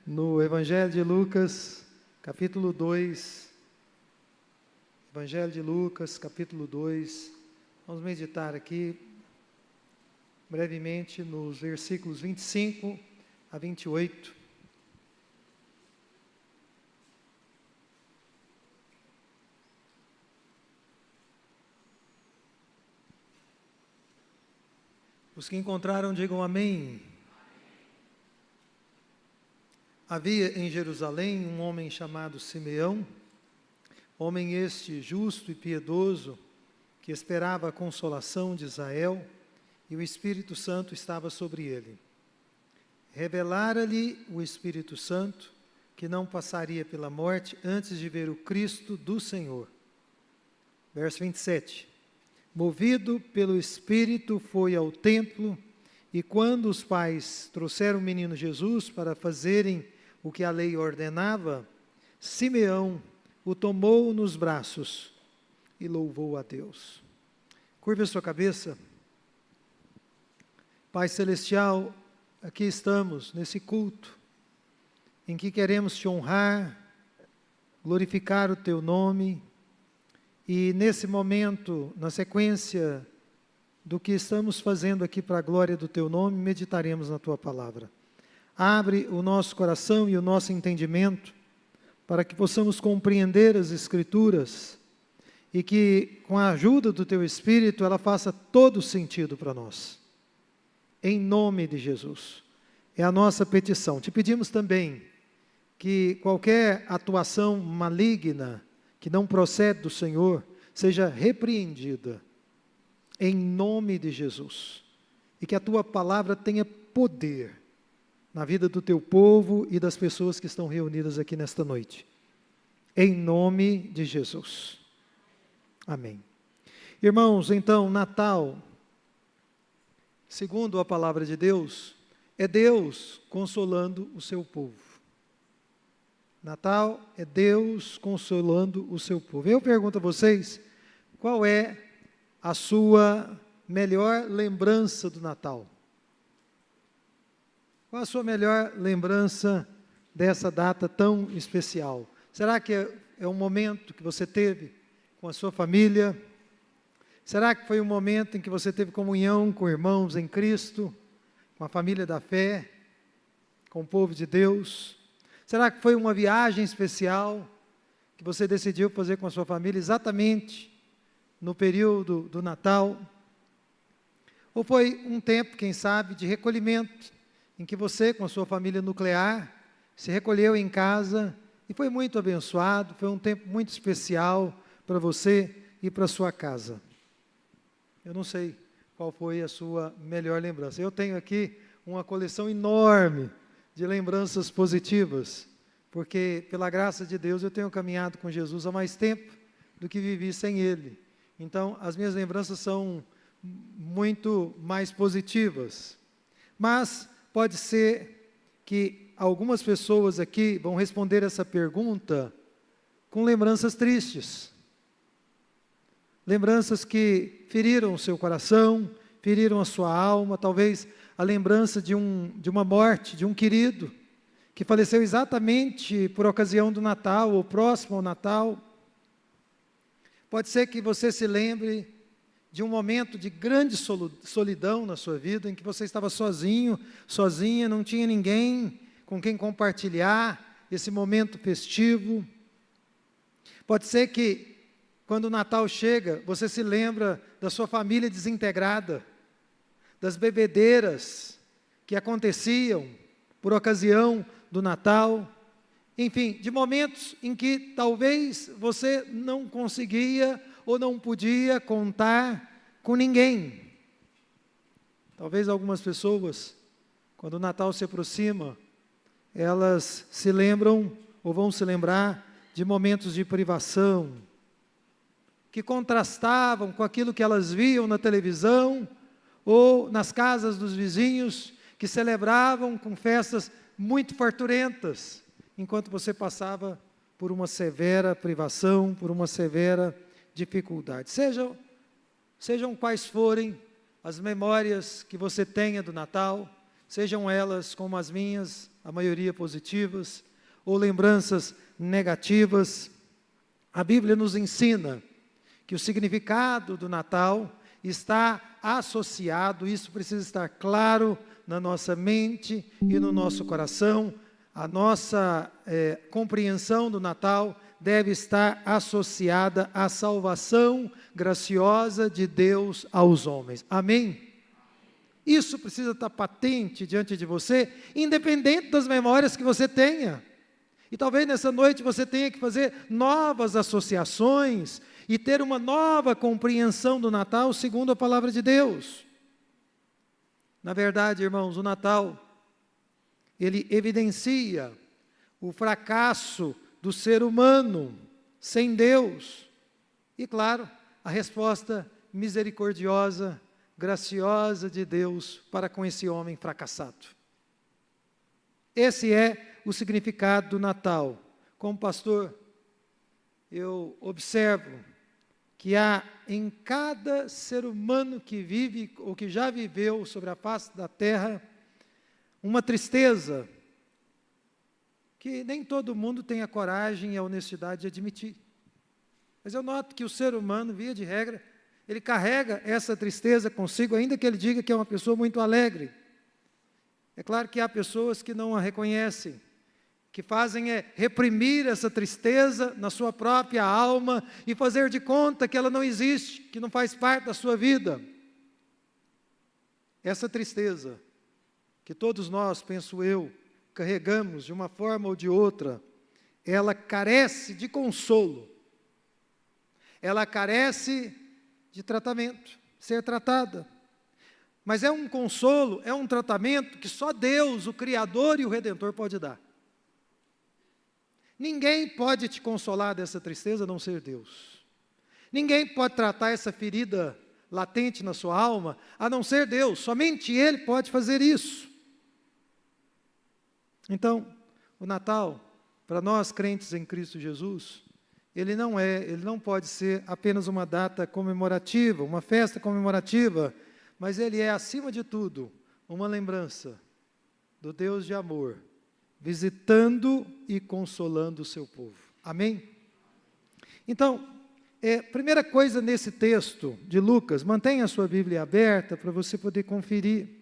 no Evangelho de Lucas, capítulo 2. Evangelho de Lucas, capítulo 2. Vamos meditar aqui brevemente nos versículos 25 a 28. Os que encontraram, digam amém. Havia em Jerusalém um homem chamado Simeão, homem este justo e piedoso, que esperava a consolação de Israel, e o Espírito Santo estava sobre ele. Revelara-lhe o Espírito Santo que não passaria pela morte antes de ver o Cristo do Senhor. Verso 27. Movido pelo Espírito, foi ao templo, e quando os pais trouxeram o menino Jesus para fazerem o que a lei ordenava, Simeão o tomou nos braços e louvou a Deus. Curva a sua cabeça. Pai Celestial, aqui estamos nesse culto, em que queremos te honrar, glorificar o teu nome, e nesse momento, na sequência do que estamos fazendo aqui para a glória do teu nome, meditaremos na tua palavra. Abre o nosso coração e o nosso entendimento, para que possamos compreender as Escrituras, e que com a ajuda do teu Espírito, ela faça todo sentido para nós. Em nome de Jesus. É a nossa petição. Te pedimos também que qualquer atuação maligna, que não procede do Senhor, seja repreendida, em nome de Jesus, e que a tua palavra tenha poder na vida do teu povo e das pessoas que estão reunidas aqui nesta noite, em nome de Jesus, amém. Irmãos, então, Natal, segundo a palavra de Deus, é Deus consolando o seu povo. Natal é Deus consolando o seu povo. Eu pergunto a vocês, qual é a sua melhor lembrança do Natal? Qual a sua melhor lembrança dessa data tão especial? Será que é um momento que você teve com a sua família? Será que foi um momento em que você teve comunhão com irmãos em Cristo, com a família da fé, com o povo de Deus? Será que foi uma viagem especial que você decidiu fazer com a sua família exatamente no período do Natal? Ou foi um tempo, quem sabe, de recolhimento, em que você, com a sua família nuclear, se recolheu em casa e foi muito abençoado, foi um tempo muito especial para você e para a sua casa? Eu não sei qual foi a sua melhor lembrança. Eu tenho aqui uma coleção enorme de lembranças positivas, porque pela graça de Deus eu tenho caminhado com Jesus há mais tempo do que vivi sem Ele. Então as minhas lembranças são muito mais positivas. Mas pode ser que algumas pessoas aqui vão responder essa pergunta com lembranças tristes. Lembranças que feriram o seu coração, feriram a sua alma, talvez a lembrança de uma morte, de um querido, que faleceu exatamente por ocasião do Natal, ou próximo ao Natal. Pode ser que você se lembre de um momento de grande solidão na sua vida, em que você estava sozinho, sozinha, não tinha ninguém com quem compartilhar esse momento festivo. Pode ser que, quando o Natal chega, você se lembra da sua família desintegrada, das bebedeiras que aconteciam por ocasião do Natal, enfim, de momentos em que talvez você não conseguia ou não podia contar com ninguém. Talvez algumas pessoas, quando o Natal se aproxima, elas se lembram ou vão se lembrar de momentos de privação, que contrastavam com aquilo que elas viam na televisão ou nas casas dos vizinhos, que celebravam com festas muito farturentas, enquanto você passava por uma severa privação, por uma severa dificuldade. Sejam quais forem as memórias que você tenha do Natal, sejam elas como as minhas, a maioria positivas, ou lembranças negativas. A Bíblia nos ensina que o significado do Natal está associado, isso precisa estar claro na nossa mente e no nosso coração. A nossa compreensão do Natal deve estar associada à salvação graciosa de Deus aos homens. Amém? Isso precisa estar patente diante de você, independente das memórias que você tenha. E talvez nessa noite você tenha que fazer novas associações e ter uma nova compreensão do Natal segundo a palavra de Deus. Na verdade, irmãos, o Natal, ele evidencia o fracasso do ser humano sem Deus. E claro, a resposta misericordiosa, graciosa de Deus para com esse homem fracassado. Esse é o significado do Natal. Como pastor, eu observo que há em cada ser humano que vive ou que já viveu sobre a face da terra uma tristeza que nem todo mundo tem a coragem e a honestidade de admitir. Mas eu noto que o ser humano, via de regra, ele carrega essa tristeza consigo, ainda que ele diga que é uma pessoa muito alegre. É claro que há pessoas que não a reconhecem, que fazem reprimir essa tristeza na sua própria alma e fazer de conta que ela não existe, que não faz parte da sua vida. Essa tristeza, que todos nós, penso eu, carregamos de uma forma ou de outra, ela carece de consolo, ela carece de tratamento, ser tratada. Mas é um consolo, é um tratamento que só Deus, o Criador e o Redentor, pode dar. Ninguém pode te consolar dessa tristeza a não ser Deus. Ninguém pode tratar essa ferida latente na sua alma a não ser Deus. Somente Ele pode fazer isso. Então, o Natal, para nós crentes em Cristo Jesus, ele não pode ser apenas uma data comemorativa, uma festa comemorativa, mas ele é, acima de tudo, uma lembrança do Deus de amor, visitando e consolando o seu povo. Amém? Então, primeira coisa nesse texto de Lucas, mantenha a sua Bíblia aberta para você poder conferir,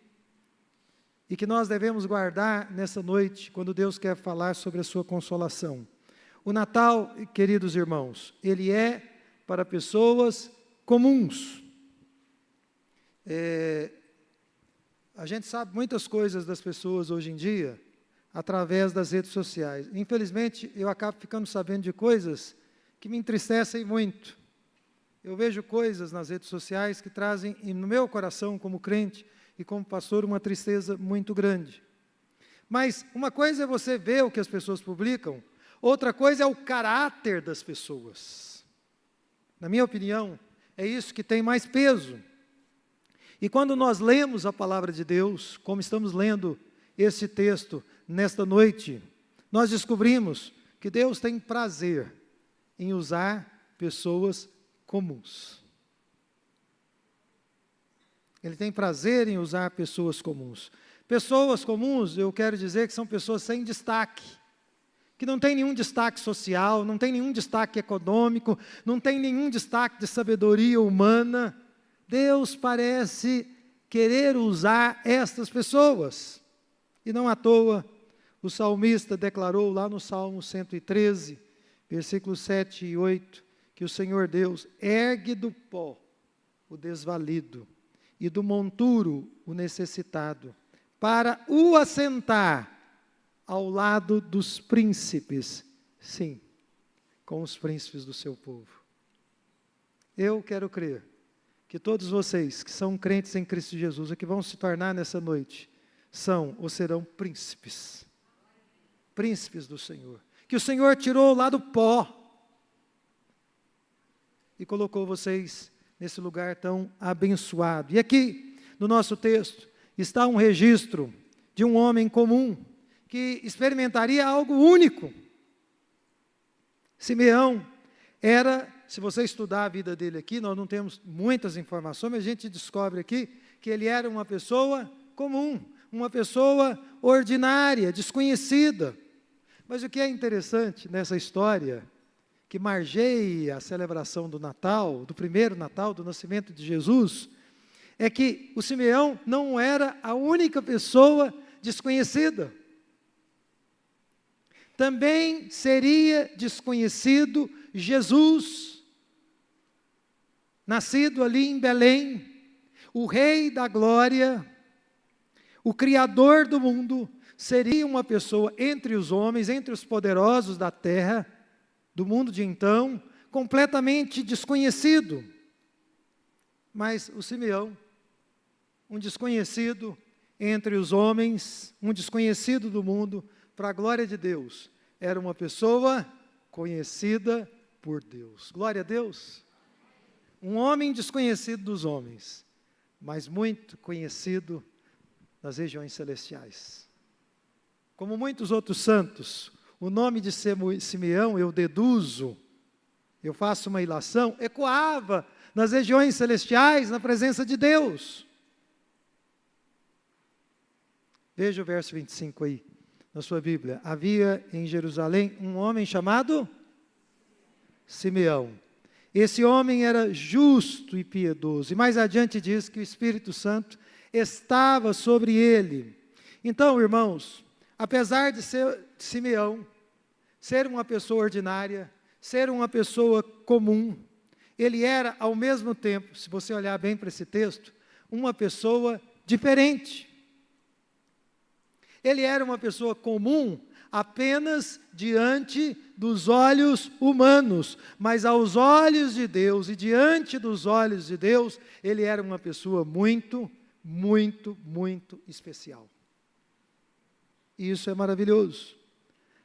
e que nós devemos guardar nessa noite, quando Deus quer falar sobre a sua consolação. O Natal, queridos irmãos, ele é para pessoas comuns. A gente sabe muitas coisas das pessoas hoje em dia através das redes sociais. Infelizmente, eu acabo ficando sabendo de coisas que me entristecem muito. Eu vejo coisas nas redes sociais que trazem no meu coração, como crente e como pastor, uma tristeza muito grande. Mas uma coisa é você ver o que as pessoas publicam, outra coisa é o caráter das pessoas. Na minha opinião, é isso que tem mais peso. E quando nós lemos a palavra de Deus, como estamos lendo esse texto nesta noite, nós descobrimos que Deus tem prazer em usar pessoas comuns. Ele tem prazer em usar pessoas comuns. Pessoas comuns, eu quero dizer que são pessoas sem destaque, que não tem nenhum destaque social, não tem nenhum destaque econômico, não tem nenhum destaque de sabedoria humana. Deus parece querer usar estas pessoas. E não à toa, o salmista declarou lá no Salmo 113, versículos 7 e 8, que o Senhor Deus ergue do pó o desvalido e do monturo o necessitado, para o assentar ao lado dos príncipes, sim, com os príncipes do seu povo. Eu quero crer que todos vocês que são crentes em Cristo Jesus, e que vão se tornar nessa noite, são ou serão príncipes, príncipes do Senhor, que o Senhor tirou lá do pó, e colocou vocês nesse lugar tão abençoado. E aqui, no nosso texto, está um registro de um homem comum, que experimentaria algo único. Simeão era, se você estudar a vida dele aqui, nós não temos muitas informações, mas a gente descobre aqui que ele era uma pessoa comum, uma pessoa ordinária, desconhecida. Mas o que é interessante nessa história, que margeia a celebração do Natal, do primeiro Natal, do nascimento de Jesus, é que o Simeão não era a única pessoa desconhecida. Também seria desconhecido Jesus, nascido ali em Belém, o Rei da Glória, o Criador do mundo, seria uma pessoa entre os homens, entre os poderosos da terra, do mundo de então, completamente desconhecido. Mas o Simeão, um desconhecido entre os homens, um desconhecido do mundo, para a glória de Deus, era uma pessoa conhecida por Deus. Glória a Deus. Um homem desconhecido dos homens, mas muito conhecido nas regiões celestiais. Como muitos outros santos, o nome de Simeão, eu deduzo, eu faço uma ilação, ecoava nas regiões celestiais, na presença de Deus. Veja o verso 25 aí, na sua Bíblia. Havia em Jerusalém um homem chamado Simeão. Esse homem era justo e piedoso. E mais adiante diz que o Espírito Santo estava sobre ele. Então, irmãos, apesar de Simeão ser uma pessoa ordinária, ser uma pessoa comum, ele era, ao mesmo tempo, se você olhar bem para esse texto, uma pessoa diferente. Ele era uma pessoa comum apenas diante dos olhos humanos, mas aos olhos de Deus e diante dos olhos de Deus, ele era uma pessoa muito, muito, muito especial. E isso é maravilhoso.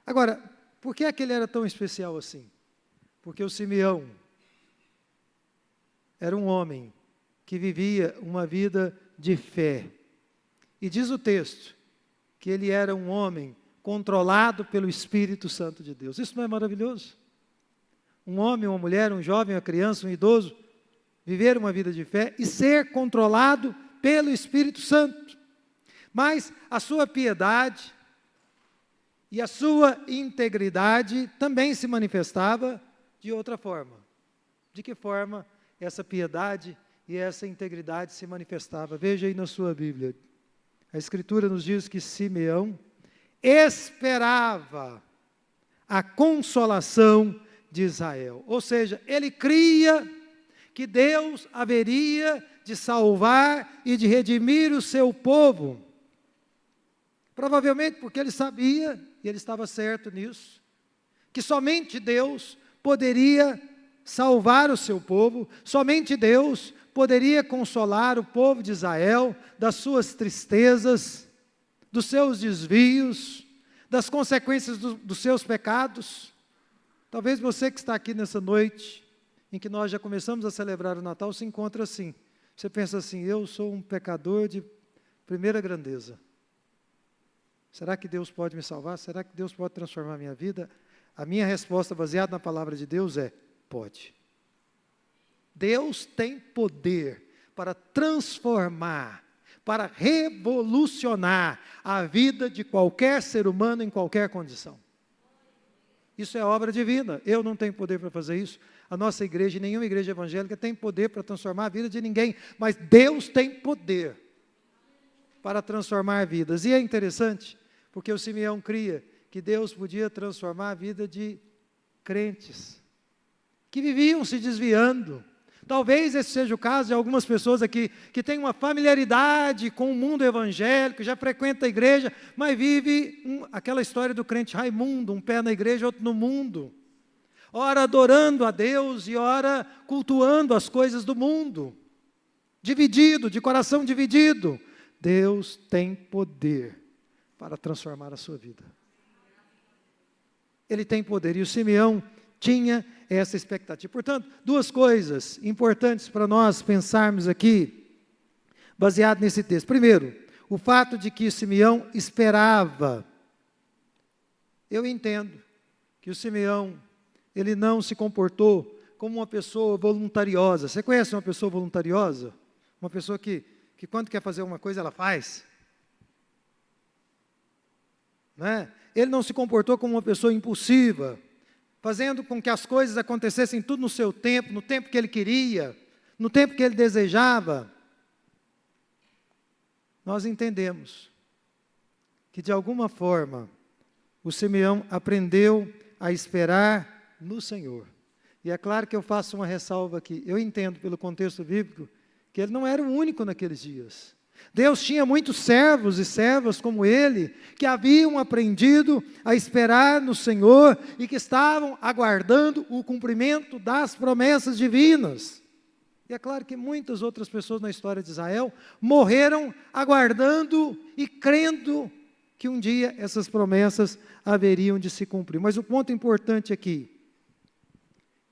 Agora, por que é que ele era tão especial assim? Porque o Simeão era um homem que vivia uma vida de fé. E diz o texto que ele era um homem controlado pelo Espírito Santo de Deus. Isso não é maravilhoso? Um homem, uma mulher, um jovem, uma criança, um idoso, viver uma vida de fé e ser controlado pelo Espírito Santo. Mas a sua piedade e a sua integridade também se manifestava de outra forma. De que forma essa piedade e essa integridade se manifestava? Veja aí na sua Bíblia. A Escritura nos diz que Simeão esperava a consolação de Israel. Ou seja, ele cria que Deus haveria de salvar e de redimir o seu povo. Provavelmente porque ele sabia, e ele estava certo nisso, que somente Deus poderia salvar o seu povo, somente Deus poderia consolar o povo de Israel das suas tristezas, dos seus desvios, das consequências dos seus pecados. Talvez você que está aqui nessa noite, em que nós já começamos a celebrar o Natal, se encontra assim. Você pensa assim, eu sou um pecador de primeira grandeza. Será que Deus pode me salvar? Será que Deus pode transformar a minha vida? A minha resposta, baseada na palavra de Deus, é: pode. Deus tem poder para transformar, para revolucionar a vida de qualquer ser humano em qualquer condição. Isso é obra divina. Eu não tenho poder para fazer isso. A nossa igreja, nenhuma igreja evangélica tem poder para transformar a vida de ninguém, mas Deus tem poder para transformar vidas. E é interessante, porque o Simeão cria que Deus podia transformar a vida de crentes que viviam se desviando. Talvez esse seja o caso de algumas pessoas aqui que têm uma familiaridade com o mundo evangélico, já frequenta a igreja, mas vive aquela história do crente Raimundo, um pé na igreja, outro no mundo. Ora adorando a Deus e ora cultuando as coisas do mundo. Dividido, de coração dividido. Deus tem poder para transformar a sua vida. Ele tem poder, e o Simeão tinha essa expectativa. Portanto, duas coisas importantes para nós pensarmos aqui, baseado nesse texto. Primeiro, o fato de que Simeão esperava. Eu entendo que o Simeão, ele não se comportou como uma pessoa voluntariosa. Você conhece uma pessoa voluntariosa? Uma pessoa que quando quer fazer uma coisa, ela faz. né? Ele não se comportou como uma pessoa impulsiva, fazendo com que as coisas acontecessem tudo no seu tempo, no tempo que ele queria, no tempo que ele desejava. Nós entendemos que, de alguma forma, o Simeão aprendeu a esperar no Senhor. E é claro que eu faço uma ressalva aqui. Eu entendo, pelo contexto bíblico, que ele não era o único naqueles dias. Deus tinha muitos servos e servas como ele, que haviam aprendido a esperar no Senhor e que estavam aguardando o cumprimento das promessas divinas. E é claro que muitas outras pessoas na história de Israel morreram aguardando e crendo que um dia essas promessas haveriam de se cumprir. Mas o ponto importante aqui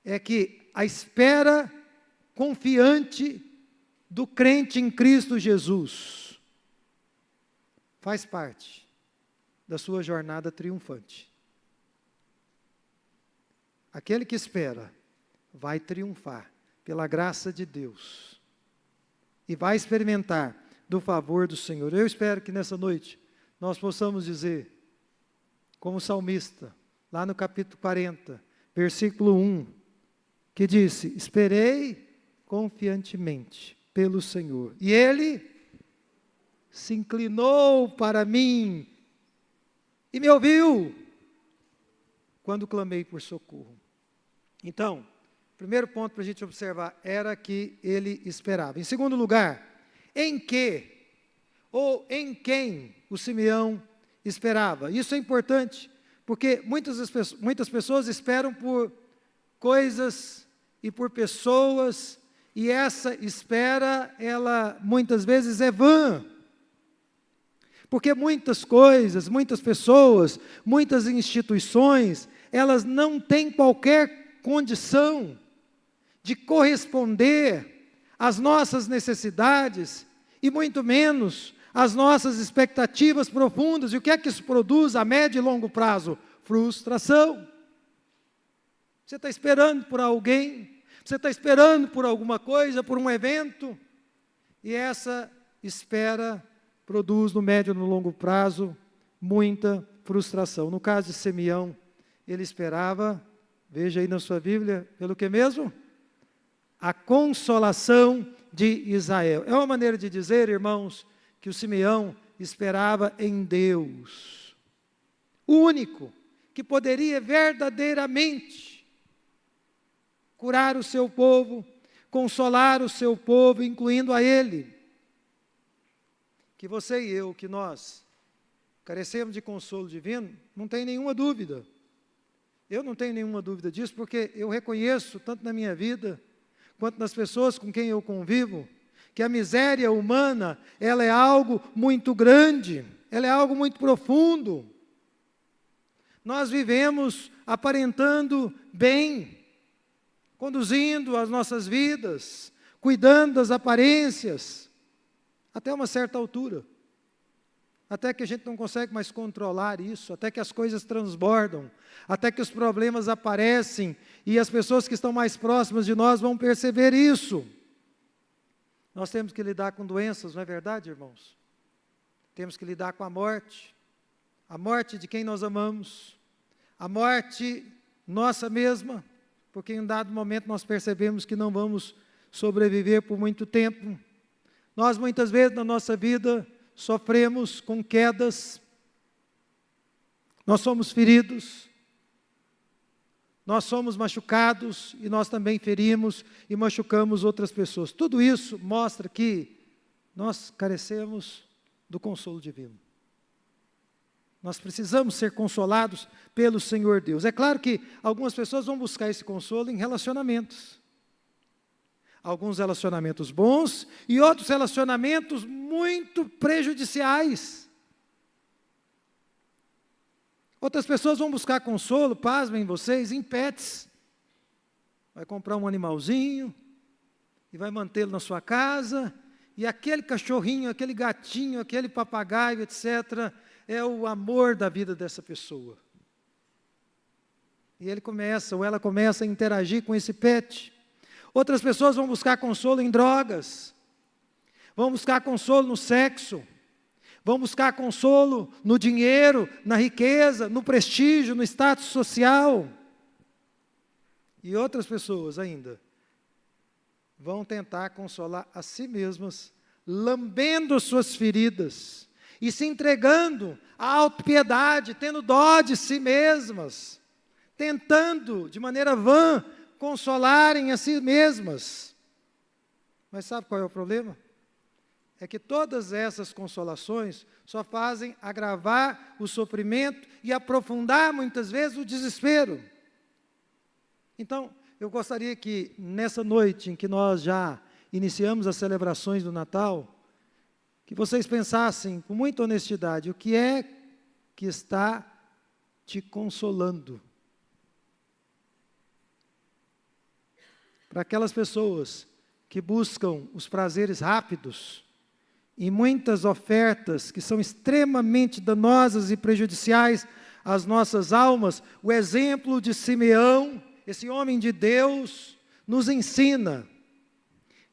é que a espera confiante do crente em Cristo Jesus faz parte da sua jornada triunfante. Aquele que espera vai triunfar pela graça de Deus e vai experimentar do favor do Senhor. Eu espero que nessa noite nós possamos dizer, como o salmista, lá no capítulo 40, versículo 1, que disse: esperei confiantemente pelo Senhor, e Ele se inclinou para mim e me ouviu quando clamei por socorro. Então, primeiro ponto para a gente observar era que ele esperava. Em segundo lugar, em que ou em quem o Simeão esperava? Isso é importante, porque muitas pessoas esperam por coisas e por pessoas, e essa espera, ela muitas vezes é vã. Porque muitas coisas, muitas pessoas, muitas instituições, elas não têm qualquer condição de corresponder às nossas necessidades e muito menos às nossas expectativas profundas. E o que é que isso produz a médio e longo prazo? Frustração. Você está esperando por alguém, você está esperando por alguma coisa, por um evento, e essa espera produz no médio e no longo prazo muita frustração. No caso de Simeão, ele esperava, veja aí na sua Bíblia, pelo que mesmo? A consolação de Israel. É uma maneira de dizer, irmãos, que o Simeão esperava em Deus, o único que poderia verdadeiramente curar o seu povo, consolar o seu povo, incluindo a ele. Que você e eu, que nós carecemos de consolo divino, não tem nenhuma dúvida. Eu não tenho nenhuma dúvida disso, porque eu reconheço, tanto na minha vida, quanto nas pessoas com quem eu convivo, que a miséria humana, ela é algo muito grande, ela é algo muito profundo. Nós vivemos aparentando bem, conduzindo as nossas vidas, cuidando das aparências, até uma certa altura, até que a gente não consegue mais controlar isso, até que as coisas transbordam, até que os problemas aparecem, e as pessoas que estão mais próximas de nós vão perceber isso. Nós temos que lidar com doenças, não é verdade, irmãos? Temos que lidar com a morte de quem nós amamos, a morte nossa mesma, porque em um dado momento nós percebemos que não vamos sobreviver por muito tempo. Nós muitas vezes na nossa vida sofremos com quedas, nós somos feridos, nós somos machucados e nós também ferimos e machucamos outras pessoas. Tudo isso mostra que nós carecemos do consolo divino. Nós precisamos ser consolados pelo Senhor Deus. É claro que algumas pessoas vão buscar esse consolo em relacionamentos. Alguns relacionamentos bons e outros relacionamentos muito prejudiciais. Outras pessoas vão buscar consolo, pasmem vocês, em pets. Vai comprar um animalzinho e vai mantê-lo na sua casa, e aquele cachorrinho, aquele gatinho, aquele papagaio, etc., é o amor da vida dessa pessoa. E ele começa, ou ela começa a interagir com esse pet. Outras pessoas vão buscar consolo em drogas, vão buscar consolo no sexo, vão buscar consolo no dinheiro, na riqueza, no prestígio, no status social. E outras pessoas ainda vão tentar consolar a si mesmas, lambendo suas feridas e se entregando à autopiedade, tendo dó de si mesmas, tentando de maneira vã consolarem a si mesmas. Mas sabe qual é o problema? É que todas essas consolações só fazem agravar o sofrimento e aprofundar muitas vezes o desespero. Então, eu gostaria que nessa noite em que nós já iniciamos as celebrações do Natal, que vocês pensassem com muita honestidade, o que é que está te consolando? Para aquelas pessoas que buscam os prazeres rápidos, e muitas ofertas que são extremamente danosas e prejudiciais às nossas almas, o exemplo de Simeão, esse homem de Deus, nos ensina: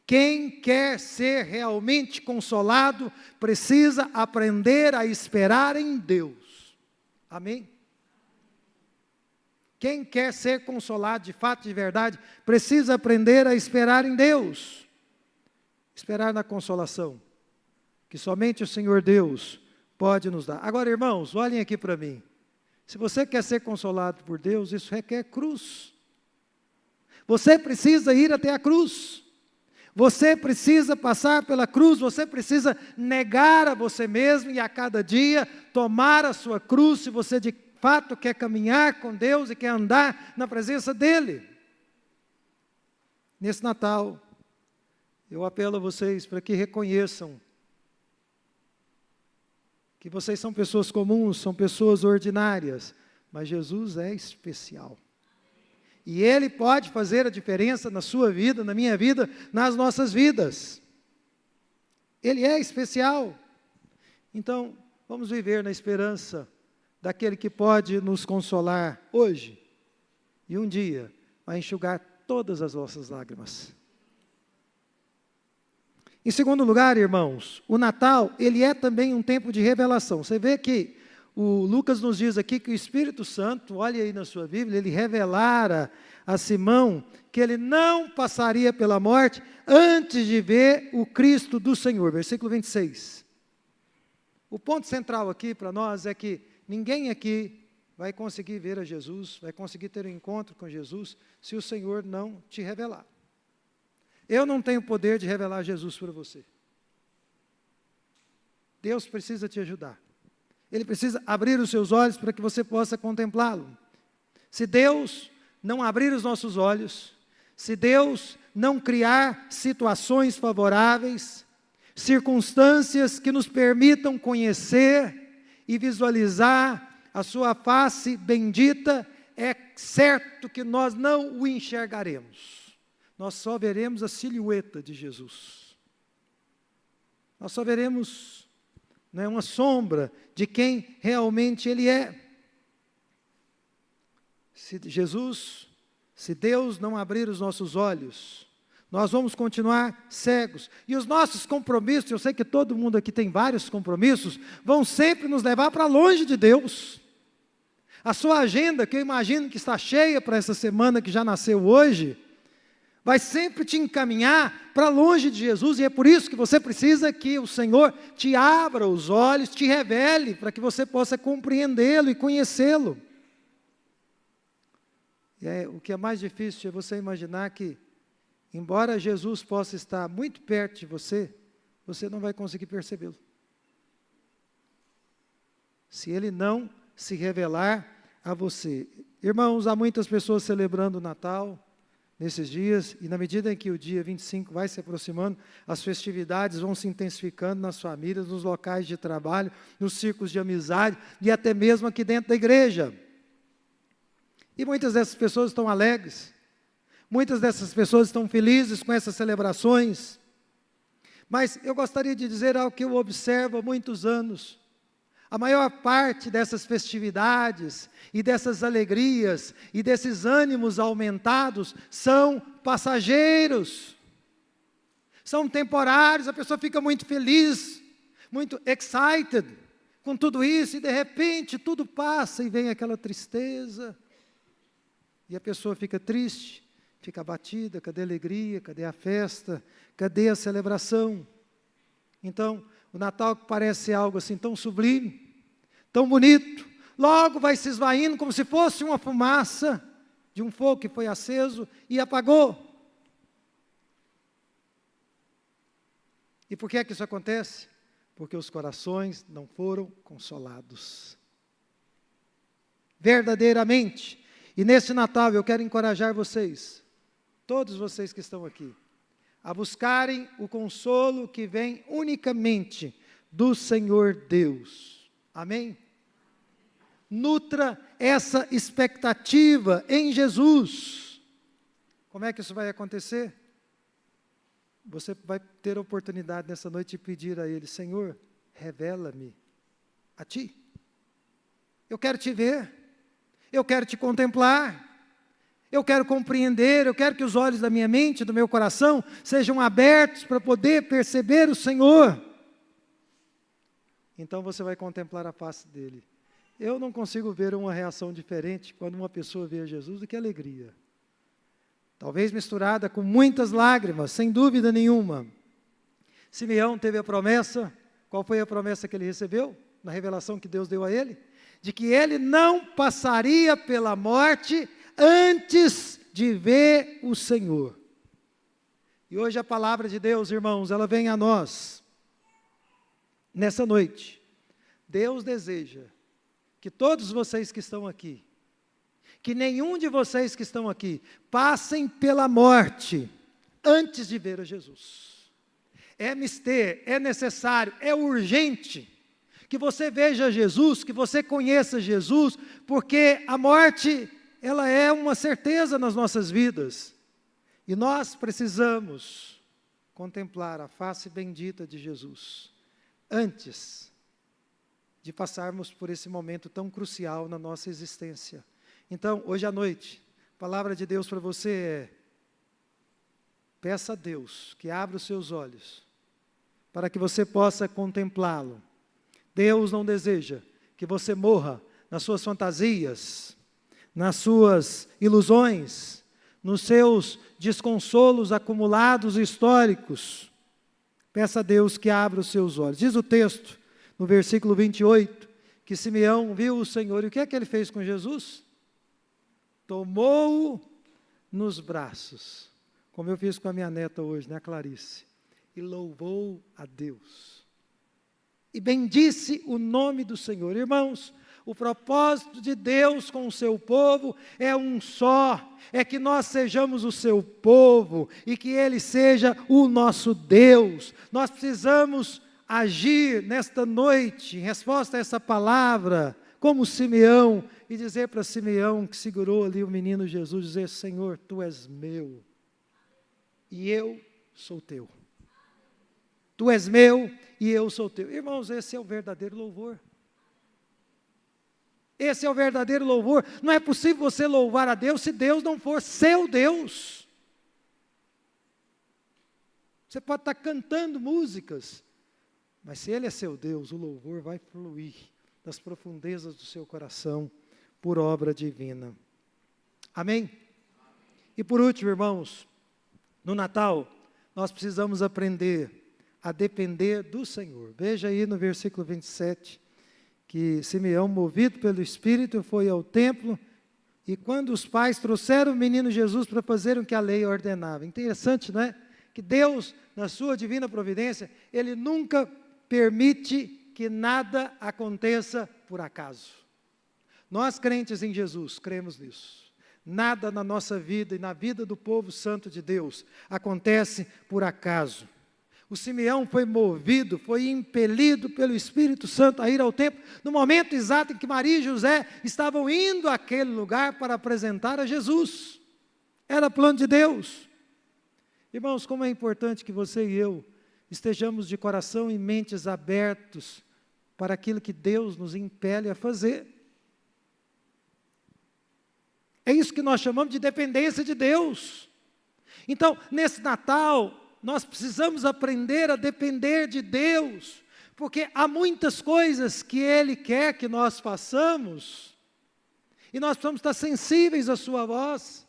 quem quer ser realmente consolado, precisa aprender a esperar em Deus. Amém? Quem quer ser consolado de fato, de verdade, precisa aprender a esperar em Deus. Esperar na consolação que somente o Senhor Deus pode nos dar. Agora, irmãos, olhem aqui para mim. Se você quer ser consolado por Deus, isso requer cruz. Você precisa ir até a cruz. Você precisa passar pela cruz, você precisa negar a você mesmo e a cada dia tomar a sua cruz, se você de fato quer caminhar com Deus e quer andar na presença dEle. Nesse Natal, eu apelo a vocês para que reconheçam que vocês são pessoas comuns, são pessoas ordinárias, mas Jesus é especial. E Ele pode fazer a diferença na sua vida, na minha vida, nas nossas vidas. Ele é especial. Então, vamos viver na esperança daquele que pode nos consolar hoje e um dia vai enxugar todas as nossas lágrimas. Em segundo lugar, irmãos, o Natal, ele é também um tempo de revelação. Você vê que o Lucas nos diz aqui que o Espírito Santo, olha aí na sua Bíblia, ele revelara a Simão que ele não passaria pela morte antes de ver o Cristo do Senhor. Versículo 26. O ponto central aqui para nós é que ninguém aqui vai conseguir ver a Jesus, vai conseguir ter um encontro com Jesus, se o Senhor não te revelar. Eu não tenho poder de revelar Jesus para você. Deus precisa te ajudar. Ele precisa abrir os seus olhos para que você possa contemplá-lo. Se Deus não abrir os nossos olhos, se Deus não criar situações favoráveis, circunstâncias que nos permitam conhecer e visualizar a sua face bendita, é certo que nós não o enxergaremos. Nós só veremos a silhueta de Jesus. Nós só veremos uma sombra de quem realmente Ele é. Se Deus não abrir os nossos olhos, nós vamos continuar cegos. E os nossos compromissos, eu sei que todo mundo aqui tem vários compromissos, vão sempre nos levar para longe de Deus. A sua agenda, que eu imagino que está cheia para essa semana que já nasceu hoje, vai sempre te encaminhar para longe de Jesus, e é por isso que você precisa que o Senhor te abra os olhos, te revele, para que você possa compreendê-lo e conhecê-lo. O que é mais difícil é você imaginar que, embora Jesus possa estar muito perto de você, você não vai conseguir percebê-lo. Se Ele não se revelar a você. Irmãos, há muitas pessoas celebrando o Natal nesses dias, e na medida em que o dia 25 vai se aproximando, as festividades vão se intensificando nas famílias, nos locais de trabalho, nos círculos de amizade, e até mesmo aqui dentro da igreja. E muitas dessas pessoas estão alegres, muitas dessas pessoas estão felizes com essas celebrações, mas eu gostaria de dizer algo que eu observo há muitos anos. A maior parte dessas festividades e dessas alegrias e desses ânimos aumentados são passageiros, são temporários. A pessoa fica muito feliz muito excited com tudo isso, e de repente tudo passa e vem aquela tristeza, e a pessoa fica triste, fica abatida. Cadê a alegria? Cadê a festa? Cadê a celebração? Então, o Natal, que parece algo assim tão sublime, tão bonito, logo vai se esvaindo como se fosse uma fumaça de um fogo que foi aceso e apagou. E por que é que isso acontece? Porque os corações não foram consolados. Verdadeiramente. E neste Natal eu quero encorajar vocês, todos vocês que estão aqui, a buscarem o consolo que vem unicamente do Senhor Deus. Amém? Nutra essa expectativa em Jesus. Como é que isso vai acontecer? Você vai ter a oportunidade nessa noite de pedir a Ele: Senhor, revela-me a Ti. Eu quero Te ver, eu quero Te contemplar, eu quero compreender, eu quero que os olhos da minha mente, do meu coração, sejam abertos para poder perceber o Senhor. Então você vai contemplar a face dEle. Eu não consigo ver uma reação diferente quando uma pessoa vê Jesus do que alegria. Talvez misturada com muitas lágrimas, sem dúvida nenhuma. Simeão teve a promessa. Qual foi a promessa que ele recebeu? Na revelação que Deus deu a ele? De que ele não passaria pela morte antes de ver o Senhor. E hoje a palavra de Deus, irmãos, ela vem a nós. Nessa noite, Deus deseja que todos vocês que estão aqui, que nenhum de vocês que estão aqui passem pela morte antes de ver a Jesus. É mister, é necessário, é urgente que você veja Jesus, que você conheça Jesus, porque a morte, ela é uma certeza nas nossas vidas. E nós precisamos contemplar a face bendita de Jesus antes de passarmos por esse momento tão crucial na nossa existência. Então, hoje à noite, a palavra de Deus para você é: peça a Deus que abra os seus olhos, para que você possa contemplá-lo. Deus não deseja que você morra nas suas fantasias, nas suas ilusões, nos seus desconsolos acumulados históricos. Peça a Deus que abra os seus olhos. Diz o texto, no versículo 28, que Simeão viu o Senhor, e o que é que ele fez com Jesus? Tomou-o nos braços, como eu fiz com a minha neta hoje, né, Clarice, e louvou a Deus, e bendisse o nome do Senhor. Irmãos, o propósito de Deus com o seu povo é um só, é que nós sejamos o seu povo, e que Ele seja o nosso Deus. Nós precisamos agir nesta noite, em resposta a essa palavra, como Simeão, e dizer para Simeão, que segurou ali o menino Jesus, dizer: Senhor, Tu és meu, e eu sou Teu. Tu és meu, e eu sou Teu. Irmãos, esse é o verdadeiro louvor. Esse é o verdadeiro louvor. Não é possível você louvar a Deus se Deus não for seu Deus. Você pode estar cantando músicas, mas se Ele é seu Deus, o louvor vai fluir das profundezas do seu coração, por obra divina. Amém? E por último, irmãos, no Natal, nós precisamos aprender a depender do Senhor. Veja aí no versículo 27, que Simeão, movido pelo Espírito, foi ao templo, e quando os pais trouxeram o menino Jesus para fazer o que a lei ordenava. Interessante, não é? Que Deus, na sua divina providência, Ele nunca permite que nada aconteça por acaso. Nós, crentes em Jesus, cremos nisso. Nada na nossa vida e na vida do povo santo de Deus acontece por acaso. O Simeão foi movido, foi impelido pelo Espírito Santo a ir ao templo, no momento exato em que Maria e José estavam indo àquele lugar para apresentar a Jesus. Era plano de Deus. Irmãos, como é importante que você e eu estejamos de coração e mentes abertos para aquilo que Deus nos impele a fazer. É isso que nós chamamos de dependência de Deus. Então, nesse Natal, nós precisamos aprender a depender de Deus, Porque há muitas coisas que Ele quer que nós façamos, e nós precisamos estar sensíveis à sua voz,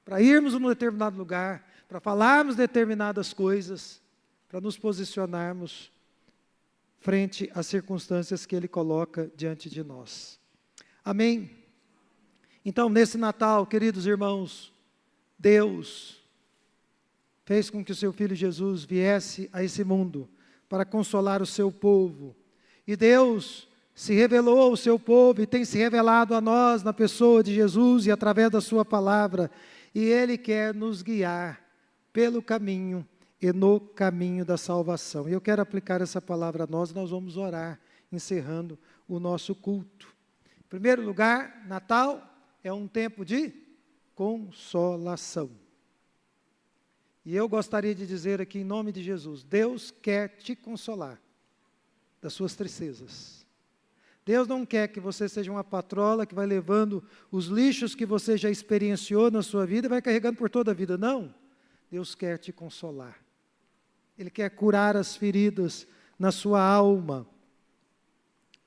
para irmos num determinado lugar, para falarmos determinadas coisas, para nos posicionarmos frente às circunstâncias que Ele coloca diante de nós. Amém? Então, nesse Natal, queridos irmãos, Deus fez com que o seu Filho Jesus viesse a esse mundo para consolar o seu povo. E Deus se revelou ao seu povo e tem se revelado a nós na pessoa de Jesus e através da sua palavra. E Ele quer nos guiar pelo caminho e no caminho da salvação. E eu quero aplicar essa palavra a nós vamos orar, encerrando o nosso culto. Em primeiro lugar, Natal é um tempo de consolação. E eu gostaria de dizer aqui em nome de Jesus, Deus quer te consolar das suas tristezas. Deus não quer que você seja uma patrola que vai levando os lixos que você já experienciou na sua vida e vai carregando por toda a vida. Não. Deus quer te consolar. Ele quer curar as feridas na sua alma.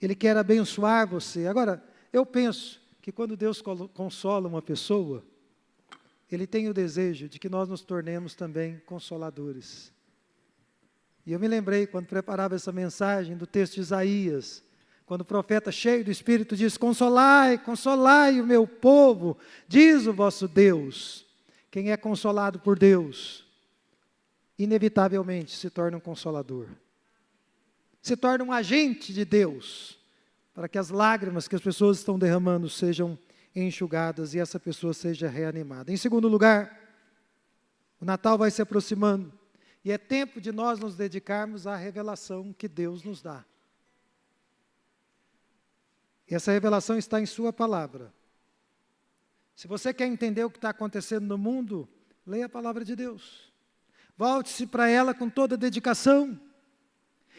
Ele quer abençoar você. Agora, eu penso que quando Deus consola uma pessoa, Ele tem o desejo de que nós nos tornemos também consoladores. E eu me lembrei, quando preparava essa mensagem, do texto de Isaías, quando o profeta cheio do Espírito diz, consolai, consolai o meu povo, diz o vosso Deus. Quem é consolado por Deus, inevitavelmente se torna um consolador. Se torna um agente de Deus, para que as lágrimas que as pessoas estão derramando sejam enxugadas e essa pessoa seja reanimada. Em segundo lugar, o Natal vai se aproximando e é tempo de nós nos dedicarmos à revelação que Deus nos dá. E essa revelação está em sua palavra. Se você quer entender o que está acontecendo no mundo, leia a palavra de Deus. Volte-se para ela com toda a dedicação.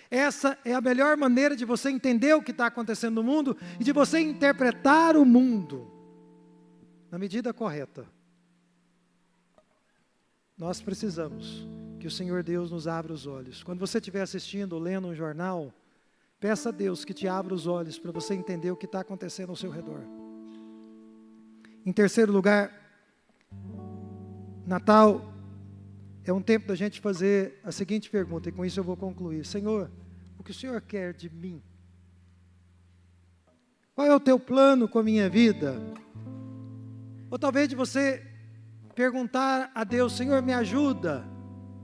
Essa é a melhor maneira de você entender o que está acontecendo no mundo e de você interpretar o mundo na medida correta. Nós precisamos que o Senhor Deus nos abra os olhos. Quando você estiver assistindo ou lendo um jornal, peça a Deus que te abra os olhos para você entender o que está acontecendo ao seu redor. Em terceiro lugar, Natal é um tempo da gente fazer a seguinte pergunta, e com isso eu vou concluir. Senhor, o que o Senhor quer de mim? Qual é o teu plano com a minha vida? Ou talvez de você perguntar a Deus, Senhor, me ajuda.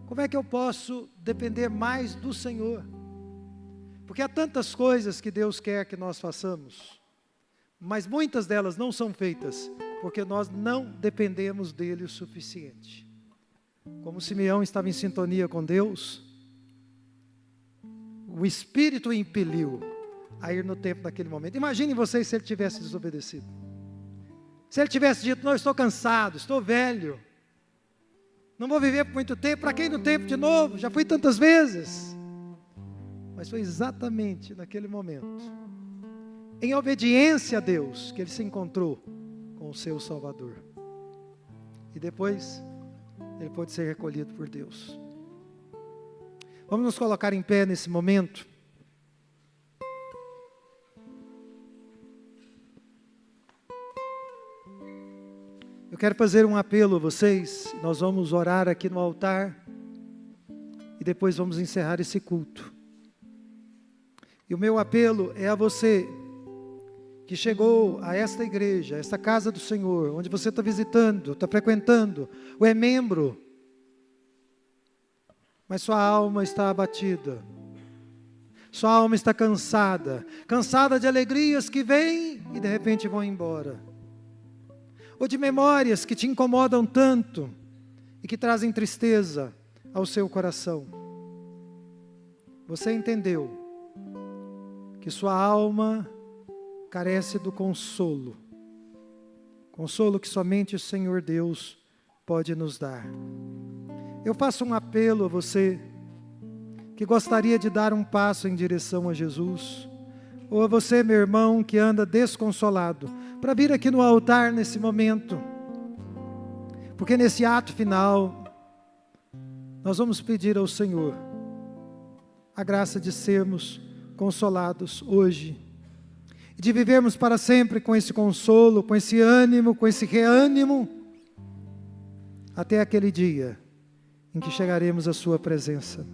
Como é que eu posso depender mais do Senhor? Porque há tantas coisas que Deus quer que nós façamos, mas muitas delas não são feitas, porque nós não dependemos dEle o suficiente. Como Simeão estava em sintonia com Deus, o Espírito o impeliu a ir no templo naquele momento. Imaginem vocês se ele tivesse desobedecido. Se ele tivesse dito, não, estou cansado, estou velho, não vou viver por muito tempo, para que ir no templo de novo? Já fui tantas vezes. Mas foi exatamente naquele momento, em obediência a Deus, que ele se encontrou com o seu Salvador. E depois, ele pôde ser recolhido por Deus. Vamos nos colocar em pé nesse momento. Eu quero fazer um apelo a vocês. Nós vamos orar aqui no altar e depois vamos encerrar esse culto. E o meu apelo é a você que chegou a esta igreja, a esta casa do Senhor, onde você está visitando, está frequentando, ou é membro, mas sua alma está abatida, sua alma está cansada, cansada de alegrias que vêm e de repente vão embora, ou de memórias que te incomodam tanto e que trazem tristeza ao seu coração. Você entendeu que sua alma carece do consolo, consolo que somente o Senhor Deus pode nos dar. Eu faço um apelo a você que gostaria de dar um passo em direção a Jesus, ou a você, meu irmão, que anda desconsolado, para vir aqui no altar nesse momento, porque nesse ato final, nós vamos pedir ao Senhor a graça de sermos consolados hoje, e de vivermos para sempre com esse consolo, com esse ânimo, com esse reânimo, até aquele dia em que chegaremos à sua presença.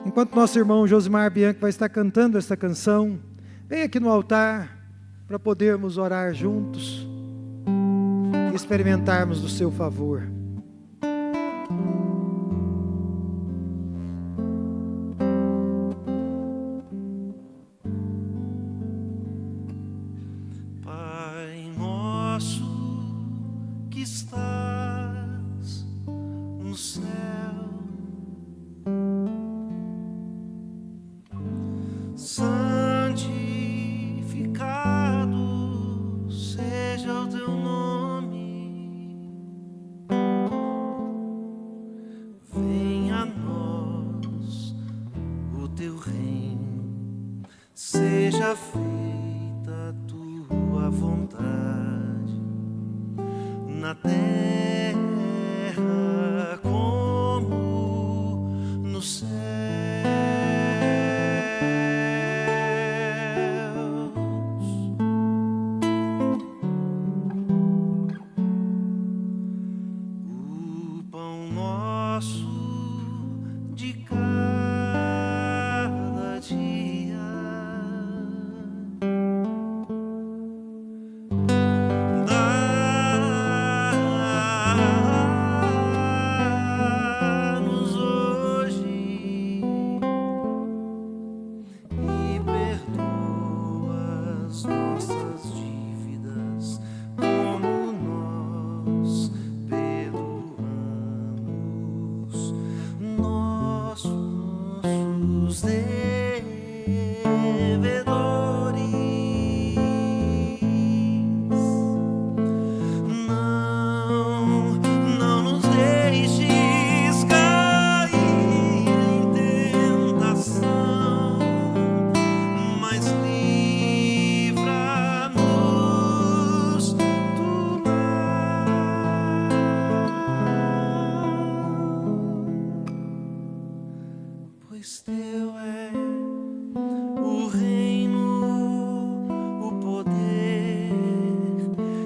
Enquanto nosso irmão Josimar Bianchi vai estar cantando esta canção, vem aqui no altar para podermos orar juntos e experimentarmos do seu favor. Pai nosso que estás no céu, santificado seja o teu nome, venha a nós o teu reino, seja feita a tua vontade, na terra como no céu. O pão nosso de cada dia dá-nos hoje e perdoa as nossas dívidas, como nós perdoamos nossos devedores. Não nos deixes cair em tentação, mas livra-nos do mal. Pois teu é o reino, o poder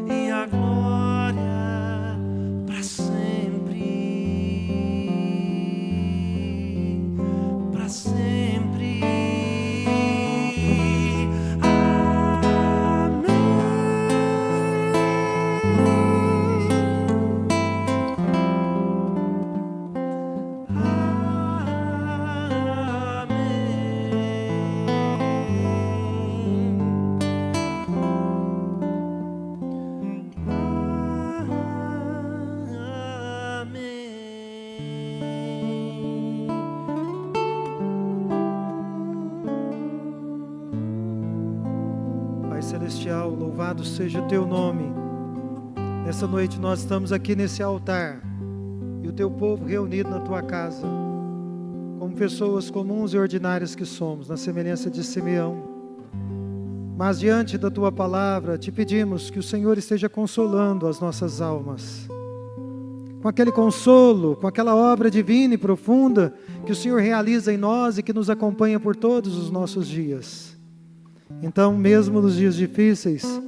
e a glória para sempre, para sempre. Pai Celestial, louvado seja o teu nome. Nessa noite nós estamos aqui nesse altar e o teu povo reunido na tua casa, como pessoas comuns e ordinárias que somos, na semelhança de Simeão. Mas diante da tua palavra, te pedimos que o Senhor esteja consolando as nossas almas, com aquele consolo, com aquela obra divina e profunda que o Senhor realiza em nós e que nos acompanha por todos os nossos dias. Então, mesmo nos dias difíceis,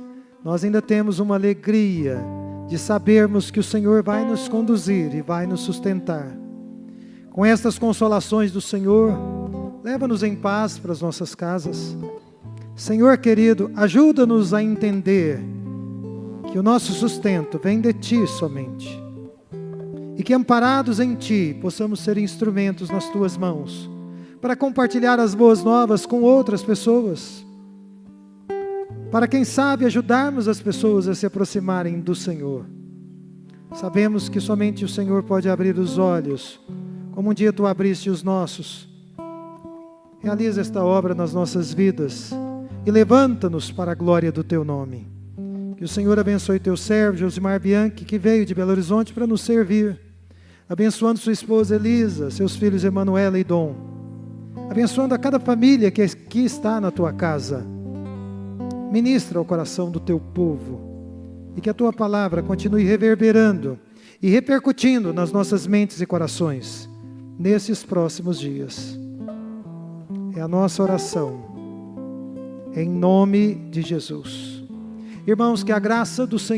nós ainda temos uma alegria de sabermos que o Senhor vai nos conduzir e vai nos sustentar. Com estas consolações do Senhor, leva-nos em paz para as nossas casas. Senhor querido, ajuda-nos a entender que o nosso sustento vem de Ti somente, e que amparados em Ti, possamos ser instrumentos nas Tuas mãos, para compartilhar as boas novas com outras pessoas, para quem sabe ajudarmos as pessoas a se aproximarem do Senhor. Sabemos que somente o Senhor pode abrir os olhos, como um dia Tu abriste os nossos. Realiza esta obra nas nossas vidas e levanta-nos para a glória do Teu nome. Que o Senhor abençoe Teu servo, Josimar Bianchi, que veio de Belo Horizonte para nos servir, abençoando sua esposa Elisa, seus filhos Emanuela e Dom, abençoando a cada família que aqui está na Tua casa. Ministra ao coração do Teu povo, e que a Tua palavra continue reverberando e repercutindo nas nossas mentes e corações, nesses próximos dias. É a nossa oração, em nome de Jesus. Irmãos, que a graça do Senhor